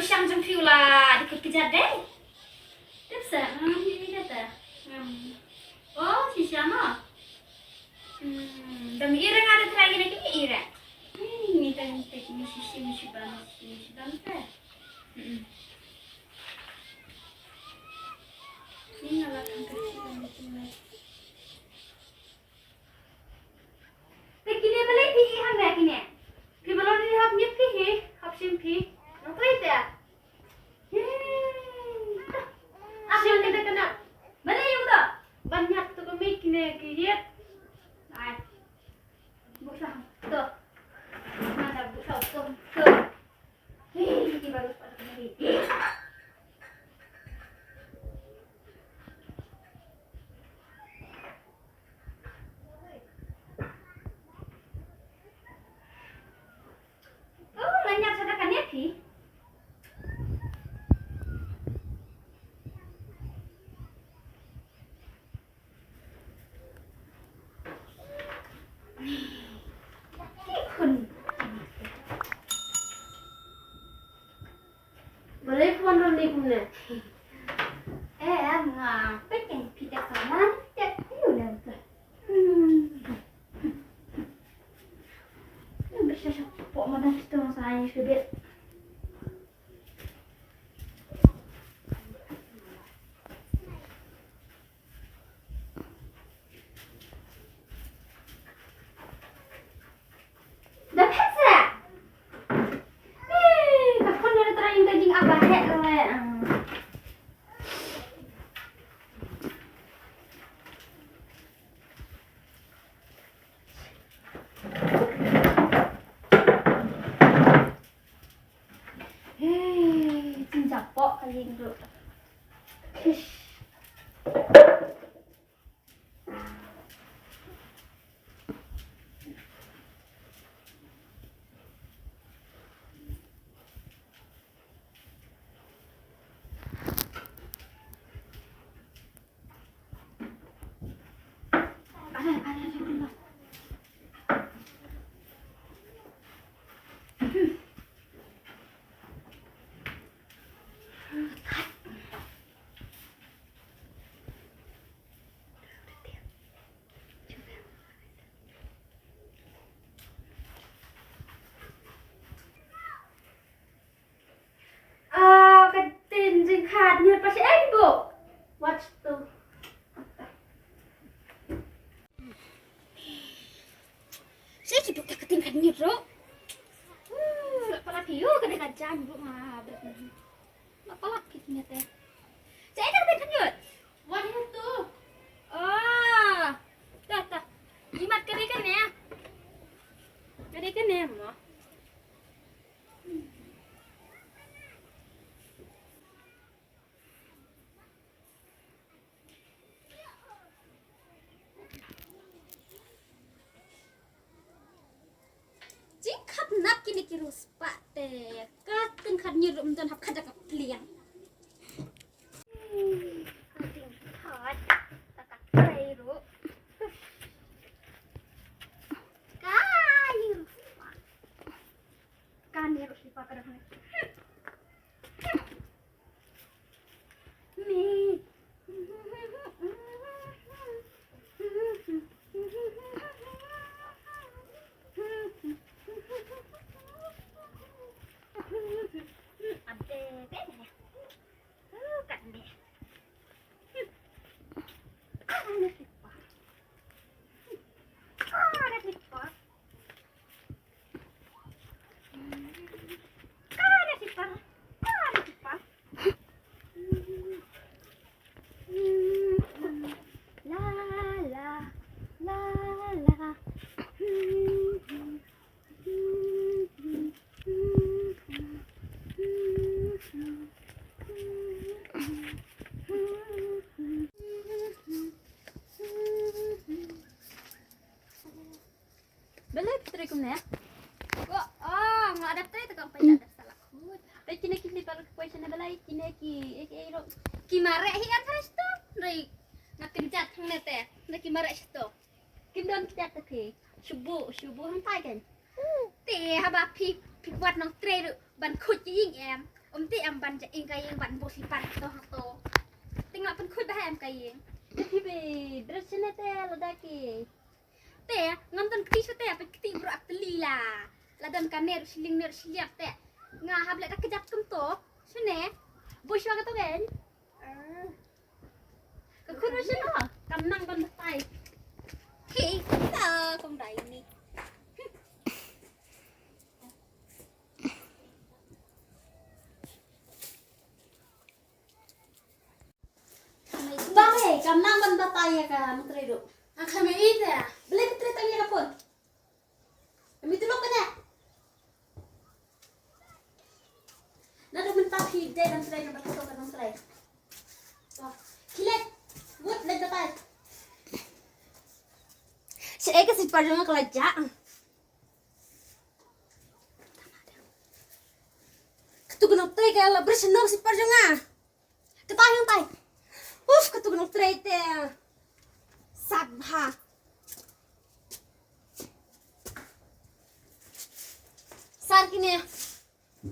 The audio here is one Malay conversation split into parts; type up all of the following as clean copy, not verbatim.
sang trong phiêu là đi cực kỳ đấy. Tiếp sẽ đi đây ta. Chị sao mà? Dami irang ada lagi nak ni irang. Ni tadi misi ban ta. Ni nak kan kasi ni. Tapi kini balai pergi hang dah kini. Pergi balai ni hap nyep pergi, hap sim pergi. Nak pergi tak? Asyik kita kena. Balai yang tak? Banyak tu kami kini kiat. Ai. Buka tu. Mana buka tu. Ini bagus pada kami. Banyak sedekah ni sih. Boleh phone rồi đi cùng nè. Em biết cảnh phi đẹp lắm, đẹp nhiều lần rồi. Bisa sapok mana setengah saya sudah. Dah pesa. Kapan nak try daging apa hek le? Capok kali ini dulu. Ada dulu. Khát như bác sĩ anh bộ watch tu saya cukup tak ketingkat ni bro pala piu kena kacang bro mah pala piknya teh saya tak ketingkat ni what itu dah jimat kene kan ya kene kan ya mah nak kini kirus pak teh kating kan nyirum dan hap kada kepliang kating hot takak kairu kayu kan nyirum si pak kada ni Assalamualaikum ya. Kok nggak ada teh tukang pay ada salah. Teh kini baru question balai kini ki mare hian resto. Rei ngakin cat hang teh. Ki mare resto. Kim don kita teh subuh hang pai kan. Teh haba pi wat nong tre ban khutยิ่งแอม ti am ban ja ing kai ban bo si pan to ha to tinggal pen khut ba em kai thì về dress này te là đa kỳ te ngam tan kti so te pe kti bro atli la dan kaner siling ner siliap te nga hable ta kejap kum to sene bush wa ka to ben ka khun wa sene kam nang ban tai ki ta không dai ni Bae, kam nang ban batay ka mutray do. Ang kami ida. Balik mutray tayo ka pon. Kami tulog ka na. Nado man pa hide ng tray na batato ka ng tray. Kilet. Wut lag batay. Si Eka si parang nga kaladya. Katugon ng tray kaya labris na si parang nga. Katayong tay. Uf, katugon ng tray te. Sabha. Saan kini?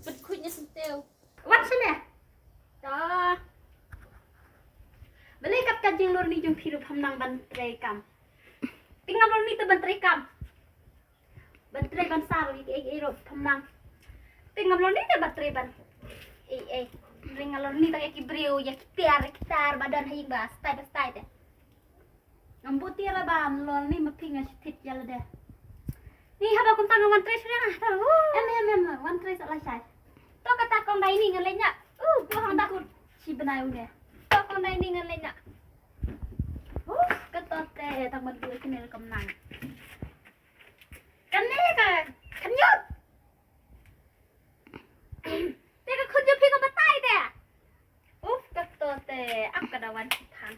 Pagkut niya sa teo. Wat siya na? Da. Balikat ka ding LORNI yung pirup hamnang bantray kam. Tingnan LORNI to bantray kam. Bantray ban saro irop hamnang. Tingnan LORNI to bantray ban. Ring LORNI to ikibriw ya kitar badan haying ba stay te. Ngambuti ra ba LORNI mapinga sitit yala de. Ni haba kung tanga 1 trace na. Em 1 trace ala sai. To kata kong dai ni ngalay nya. Buhang dakut si benayo ne. To kong dai ni ngalay nya. Katote tang magduwa kinil kam nang. Kanne ka kanyot. Teka khudyo pinga batay de. Katote ak kadawan sitan.